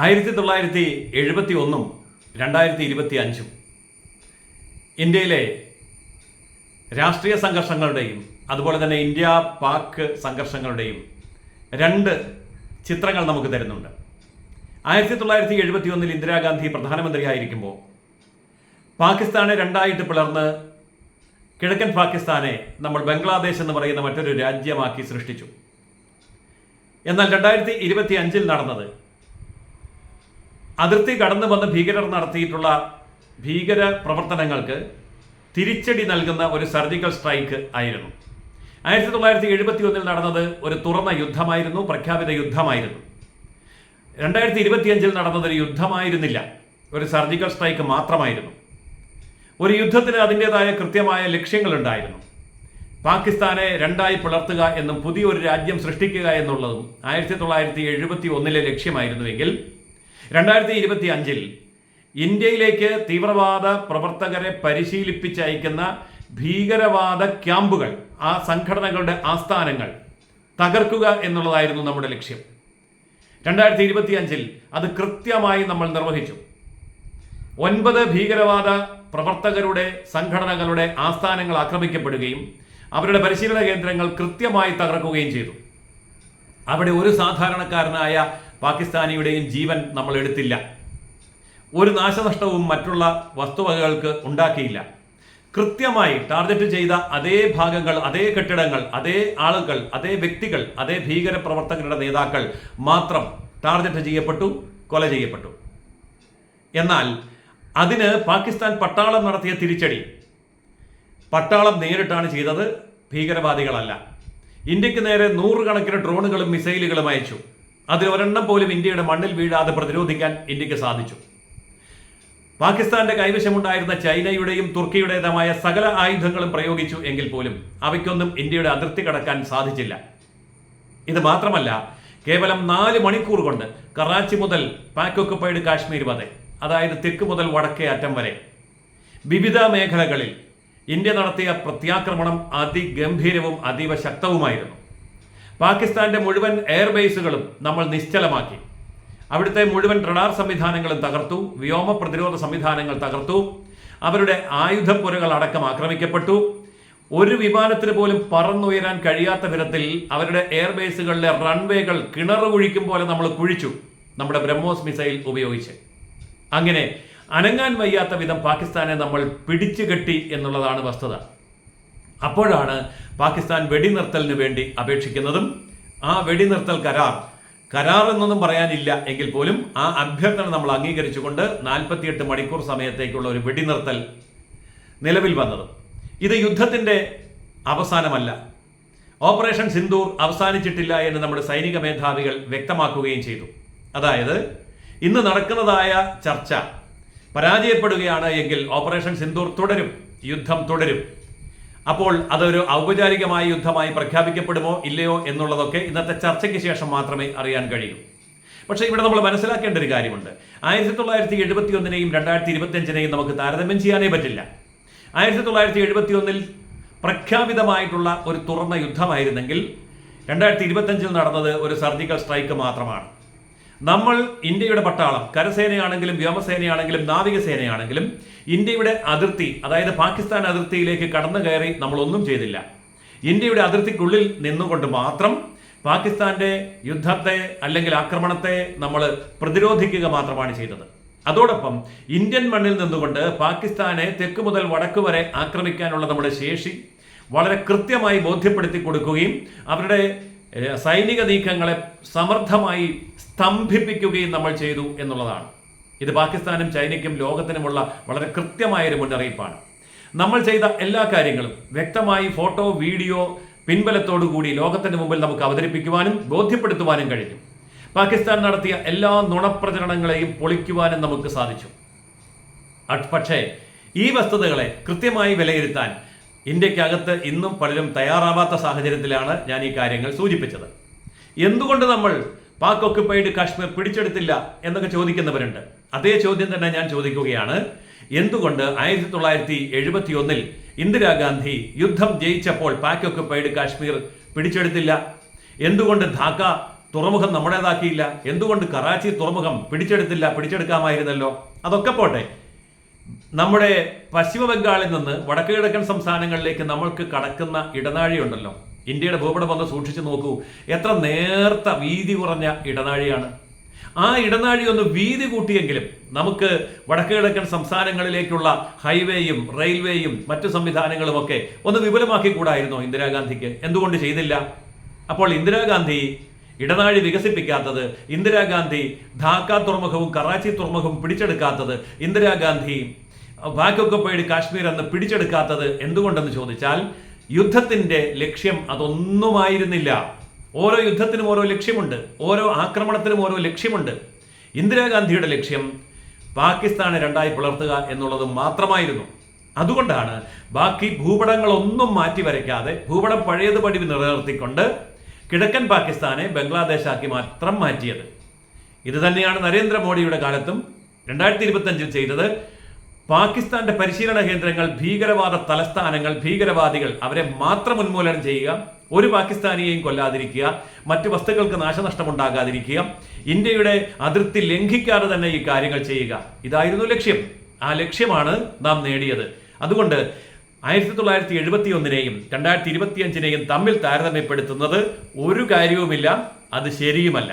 1971 2025 ഇന്ത്യയിലെ രാഷ്ട്രീയ സംഘർഷങ്ങളുടെയും അതുപോലെ തന്നെ ഇന്ത്യ പാക് സംഘർഷങ്ങളുടെയും രണ്ട് ചിത്രങ്ങൾ നമുക്ക് തരുന്നുണ്ട്. 1971 ഇന്ദിരാഗാന്ധി പ്രധാനമന്ത്രിയായിരിക്കുമ്പോൾ പാകിസ്ഥാനെ രണ്ടായിട്ട് പിളർന്ന് കിഴക്കൻ പാകിസ്ഥാനെ നമ്മൾ ബംഗ്ലാദേശ് എന്ന് പറയുന്ന മറ്റൊരു രാജ്യമാക്കി സൃഷ്ടിച്ചു. എന്നാൽ 2025 നടന്നത് അതിർത്തി കടന്നു വന്ന് ഭീകരർ നടത്തിയിട്ടുള്ള ഭീകര പ്രവർത്തനങ്ങൾക്ക് തിരിച്ചടി നൽകുന്ന ഒരു സർജിക്കൽ സ്ട്രൈക്ക് ആയിരുന്നു. 1971 നടന്നത് ഒരു തുറന്ന യുദ്ധമായിരുന്നു, പ്രഖ്യാപിത യുദ്ധമായിരുന്നു. 2025 നടന്നത് ഒരു യുദ്ധമായിരുന്നില്ല, ഒരു സർജിക്കൽ സ്ട്രൈക്ക് മാത്രമായിരുന്നു. ഒരു യുദ്ധത്തിന് അതിൻ്റെതായ കൃത്യമായ ലക്ഷ്യങ്ങളുണ്ടായിരുന്നു. പാകിസ്ഥാനെ രണ്ടായി പിളർത്തുക എന്നും പുതിയൊരു രാജ്യം സൃഷ്ടിക്കുക എന്നുള്ളതും 1971 ലക്ഷ്യമായിരുന്നുവെങ്കിൽ 2025 ഇന്ത്യയിലേക്ക് തീവ്രവാദ പ്രവർത്തകരെ പരിശീലിപ്പിച്ചയക്കുന്ന ഭീകരവാദ ക്യാമ്പുകൾ, ആ സംഘടനകളുടെ ആസ്ഥാനങ്ങൾ തകർക്കുക എന്നുള്ളതായിരുന്നു നമ്മുടെ ലക്ഷ്യം. 2025 അത് കൃത്യമായി നമ്മൾ നിർവഹിച്ചു. 9 ഭീകരവാദ പ്രവർത്തകരുടെ സംഘടനകളുടെ ആസ്ഥാനങ്ങൾ ആക്രമിക്കപ്പെടുകയും അവരുടെ പരിശീലന കേന്ദ്രങ്ങൾ കൃത്യമായി തകർക്കുകയും ചെയ്തു. അവിടെ ഒരു സാധാരണക്കാരനായ പാകിസ്ഥാനിയുടെയും ജീവൻ നമ്മൾ എടുത്തില്ല. ഒരു നാശനഷ്ടവും മറ്റുള്ള വസ്തുവകകൾക്ക് ഉണ്ടാക്കിയില്ല. കൃത്യമായി ടാർഗറ്റ് ചെയ്ത അതേ ഭാഗങ്ങൾ, അതേ കെട്ടിടങ്ങൾ, അതേ ആളുകൾ, അതേ വ്യക്തികൾ, അതേ ഭീകര പ്രവർത്തകരുടെ നേതാക്കൾ മാത്രം ടാർഗറ്റ് ചെയ്യപ്പെട്ടു, കൊല ചെയ്യപ്പെട്ടു. എന്നാൽ അതിന് പാകിസ്ഥാൻ പട്ടാളം നടത്തിയ തിരിച്ചടി, പട്ടാളം നേരിട്ടാണ് ചെയ്തത്, ഭീകരവാദികളല്ല. ഇന്ത്യക്ക് നേരെ 100 കണക്കിന് ഡ്രോണുകളും മിസൈലുകളും അയച്ചു. അതിൽ ഒരെണ്ണം പോലും ഇന്ത്യയുടെ മണ്ണിൽ വീഴാതെ പ്രതിരോധിക്കാൻ ഇന്ത്യക്ക് സാധിച്ചു. പാകിസ്ഥാന്റെ കൈവശമുണ്ടായിരുന്ന ചൈനയുടെയും തുർക്കിയുടേതുമായ സകല ആയുധങ്ങളും പ്രയോഗിച്ചു എങ്കിൽ പോലും അവയ്ക്കൊന്നും ഇന്ത്യയുടെ അതിർത്തി കടക്കാൻ സാധിച്ചില്ല. ഇത് മാത്രമല്ല, കേവലം 4 മണിക്കൂർ കൊണ്ട് കറാച്ചി മുതൽ പാക് ഒക്കുപൈഡ് കാശ്മീർ വരെ, അതായത് തെക്ക് മുതൽ വടക്കേ അറ്റം വരെ വിവിധ മേഖലകളിൽ ഇന്ത്യ നടത്തിയ പ്രത്യാക്രമണം അതിഗംഭീരവും അതീവ ശക്തവുമായിരുന്നു. പാകിസ്ഥാന്റെ മുഴുവൻ എയർബേസുകളും നമ്മൾ നിശ്ചലമാക്കി. അവിടുത്തെ മുഴുവൻ റഡാർ സംവിധാനങ്ങളും തകർത്തു, വ്യോമ പ്രതിരോധ സംവിധാനങ്ങൾ തകർത്തു, അവരുടെ ആയുധപ്പുരകൾ അടക്കം ആക്രമിക്കപ്പെട്ടു. ഒരു വിമാനത്തിന് പോലും പറന്നുയരാൻ കഴിയാത്ത വിധത്തിൽ അവരുടെ എയർബേസുകളിലെ റൺവേകൾ കിണറ് കുഴിക്കും പോലെ നമ്മൾ കുഴിച്ചു, നമ്മുടെ ബ്രഹ്മോസ് മിസൈൽ ഉപയോഗിച്ച്. അങ്ങനെ അനങ്ങാൻ വയ്യാത്ത വിധം പാകിസ്ഥാനെ നമ്മൾ പിടിച്ചു കെട്ടി എന്നുള്ളതാണ് വസ്തുത. അപ്പോഴാണ് പാകിസ്ഥാൻ വെടിനിർത്തലിന് വേണ്ടി അപേക്ഷിക്കുന്നതും ആ വെടിനിർത്തൽ കരാർ എന്നൊന്നും പറയാനില്ല എങ്കിൽ പോലും ആ അഭ്യർത്ഥന നമ്മൾ അംഗീകരിച്ചുകൊണ്ട് 48 മണിക്കൂർ സമയത്തേക്കുള്ള ഒരു വെടിനിർത്തൽ നിലവിൽ വന്നതും. ഇത് യുദ്ധത്തിൻ്റെ അവസാനമല്ല, ഓപ്പറേഷൻ സിന്ദൂർ അവസാനിച്ചിട്ടില്ല എന്ന് നമ്മുടെ സൈനിക മേധാവികൾ വ്യക്തമാക്കുകയും ചെയ്തു. അതായത് ഇന്ന് നടക്കുന്നതായ ചർച്ച പരാജയപ്പെടുകയാണ് എങ്കിൽ ഓപ്പറേഷൻ സിന്ദൂർ തുടരും, യുദ്ധം തുടരും. അപ്പോൾ അതൊരു ഔപചാരികമായ യുദ്ധമായി പ്രഖ്യാപിക്കപ്പെടുമോ ഇല്ലയോ എന്നുള്ളതൊക്കെ ഇന്നത്തെ ചർച്ചയ്ക്ക് ശേഷം മാത്രമേ അറിയാൻ കഴിയൂ. പക്ഷേ ഇവിടെ നമ്മൾ മനസ്സിലാക്കേണ്ട ഒരു കാര്യമുണ്ട്. 1971 2025 നമുക്ക് താരതമ്യം ചെയ്യാനേ പറ്റില്ല. 1971 പ്രഖ്യാപിതമായിട്ടുള്ള ഒരു തുറന്ന യുദ്ധമായിരുന്നെങ്കിൽ 2025 നടന്നത് ഒരു സർജിക്കൽ സ്ട്രൈക്ക് മാത്രമാണ്. നമ്മൾ ഇന്ത്യയുടെ പട്ടാളം, കരസേനയാണെങ്കിലും വ്യോമസേനയാണെങ്കിലും നാവികസേനയാണെങ്കിലും ഇന്ത്യയുടെ അതിർത്തി, അതായത് പാകിസ്ഥാൻ അതിർത്തിയിലേക്ക് കടന്നു കയറി നമ്മളൊന്നും ചെയ്തില്ല. ഇന്ത്യയുടെ അതിർത്തിക്കുള്ളിൽ നിന്നുകൊണ്ട് മാത്രം പാകിസ്ഥാന്റെ യുദ്ധത്തെ അല്ലെങ്കിൽ ആക്രമണത്തെ നമ്മൾ പ്രതിരോധിക്കുക മാത്രമാണ് ചെയ്തത്. അതോടൊപ്പം ഇന്ത്യൻ മണ്ണിൽ നിന്നുകൊണ്ട് പാകിസ്ഥാനെ തെക്ക് മുതൽ വടക്ക് വരെ ആക്രമിക്കാനുള്ള നമ്മുടെ ശേഷി വളരെ കൃത്യമായി ബോധ്യപ്പെടുത്തി കൊടുക്കുകയും അവരുടെ സൈനിക നീക്കങ്ങളെ സമർത്ഥമായി സ്തംഭിപ്പിക്കുകയും നമ്മൾ ചെയ്തു എന്നുള്ളതാണ്. ഇത് പാകിസ്ഥാനും ചൈനയ്ക്കും ലോകത്തിനുമുള്ള വളരെ കൃത്യമായൊരു മുന്നറിയിപ്പാണ്. നമ്മൾ ചെയ്ത എല്ലാ കാര്യങ്ങളും വ്യക്തമായി ഫോട്ടോ, വീഡിയോ പിൻബലത്തോടുകൂടി ലോകത്തിന് മുമ്പിൽ നമുക്ക് അവതരിപ്പിക്കുവാനും ബോധ്യപ്പെടുത്തുവാനും കഴിഞ്ഞു. പാകിസ്ഥാൻ നടത്തിയ എല്ലാ നുണപ്രചരണങ്ങളെയും പൊളിക്കുവാനും നമുക്ക് സാധിച്ചു. പക്ഷേ ഈ വസ്തുതകളെ കൃത്യമായി വിലയിരുത്താൻ ഇന്ത്യക്കകത്ത് ഇന്നും പലരും തയ്യാറാവാത്ത സാഹചര്യത്തിലാണ് ഞാൻ ഈ കാര്യങ്ങൾ സൂചിപ്പിച്ചത്. എന്തുകൊണ്ട് നമ്മൾ പാക് ഒക്കുപൈഡ് കാശ്മീർ പിടിച്ചെടുത്തില്ല എന്നൊക്കെ ചോദിക്കുന്നവരുണ്ട്. അതേ ചോദ്യം തന്നെ ഞാൻ ചോദിക്കുകയാണ്. എന്തുകൊണ്ട് 1971 ഇന്ദിരാഗാന്ധി യുദ്ധം ജയിച്ചപ്പോൾ പാക് ഒക്കുപൈഡ് കാശ്മീർ പിടിച്ചെടുത്തില്ല? എന്തുകൊണ്ട് ധാക്ക തുറമുഖം നമ്മുടേതാക്കിയില്ല? എന്തുകൊണ്ട് കറാച്ചി തുറമുഖം പിടിച്ചെടുത്തില്ല? പിടിച്ചെടുക്കാമായിരുന്നല്ലോ. അതൊക്കെ പോട്ടെ, നമ്മുടെ പശ്ചിമ ബംഗാളിൽ നിന്ന് വടക്ക് കിഴക്കൻ സംസ്ഥാനങ്ങളിലേക്ക് നമ്മൾക്ക് കടക്കുന്ന ഇടനാഴിയുണ്ടല്ലോ, ഇന്ത്യയുടെ ഭൂപടം ഒന്ന് സൂക്ഷിച്ചു നോക്കൂ, എത്ര നേർത്ത വീതി കുറഞ്ഞ ഇടനാഴിയാണ്. ആ ഇടനാഴി ഒന്ന് വീതി കൂട്ടിയെങ്കിലും നമുക്ക് വടക്ക് കിഴക്കൻ സംസ്ഥാനങ്ങളിലേക്കുള്ള ഹൈവേയും റെയിൽവേയും മറ്റു സംവിധാനങ്ങളുമൊക്കെ ഒന്ന് വിപുലമാക്കി കൂടായിരുന്നോ ഇന്ദിരാഗാന്ധിക്ക്? എന്തുകൊണ്ട് ചെയ്തില്ല? അപ്പോൾ ഇന്ദിരാഗാന്ധി ഇടനാഴി വികസിപ്പിക്കാത്തത്, ഇന്ദിരാഗാന്ധി ധാക്ക തുറമുഖവും കറാച്ചി തുറമുഖവും പിടിച്ചെടുക്കാത്തത്, ഇന്ദിരാഗാന്ധി പാക് ഒക്കുപൈഡ് കാശ്മീർ എന്ന് പിടിച്ചെടുക്കാത്തത് എന്തുകൊണ്ടെന്ന് ചോദിച്ചാൽ യുദ്ധത്തിന്റെ ലക്ഷ്യം അതൊന്നുമായിരുന്നില്ല. ഓരോ യുദ്ധത്തിനും ഓരോ ലക്ഷ്യമുണ്ട്, ഓരോ ആക്രമണത്തിനും ഓരോ ലക്ഷ്യമുണ്ട്. ഇന്ദിരാഗാന്ധിയുടെ ലക്ഷ്യം പാകിസ്ഥാനെ രണ്ടായി പിളർത്തുക എന്നുള്ളത് മാത്രമായിരുന്നു. അതുകൊണ്ടാണ് ബാക്കി ഭൂപടങ്ങളൊന്നും മാറ്റി വരയ്ക്കാതെ ഭൂപടം പഴയതുപടി നിലനിർത്തിക്കൊണ്ട് കിഴക്കൻ പാകിസ്ഥാനെ ബംഗ്ലാദേശാക്കി മാത്രം മാറ്റിയത്. ഇത് തന്നെയാണ് നരേന്ദ്രമോദിയുടെ കാലത്തും 2025 ചെയ്തത്. പാകിസ്ഥാന്റെ പരിശീലന കേന്ദ്രങ്ങൾ, ഭീകരവാദ തലസ്ഥാനങ്ങൾ, ഭീകരവാദികൾ, അവരെ മാത്രം ഉന്മൂലനം ചെയ്യുക, ഒരു പാകിസ്ഥാനിയെയും കൊല്ലാതിരിക്കുക, മറ്റു വസ്തുക്കൾക്ക് നാശനഷ്ടമുണ്ടാകാതിരിക്കുക, ഇന്ത്യയുടെ അതിർത്തി ലംഘിക്കാതെ തന്നെ ഈ കാര്യങ്ങൾ ചെയ്യുക, ഇതായിരുന്നു ലക്ഷ്യം. ആ ലക്ഷ്യമാണ് നാം നേടിയത്. അതുകൊണ്ട് 1971-നെയും 2025-നെയും തമ്മിൽ താരതമ്യപ്പെടുത്തുന്നത് ഒരു കാര്യവുമില്ല, അത് ശരിയുമല്ല.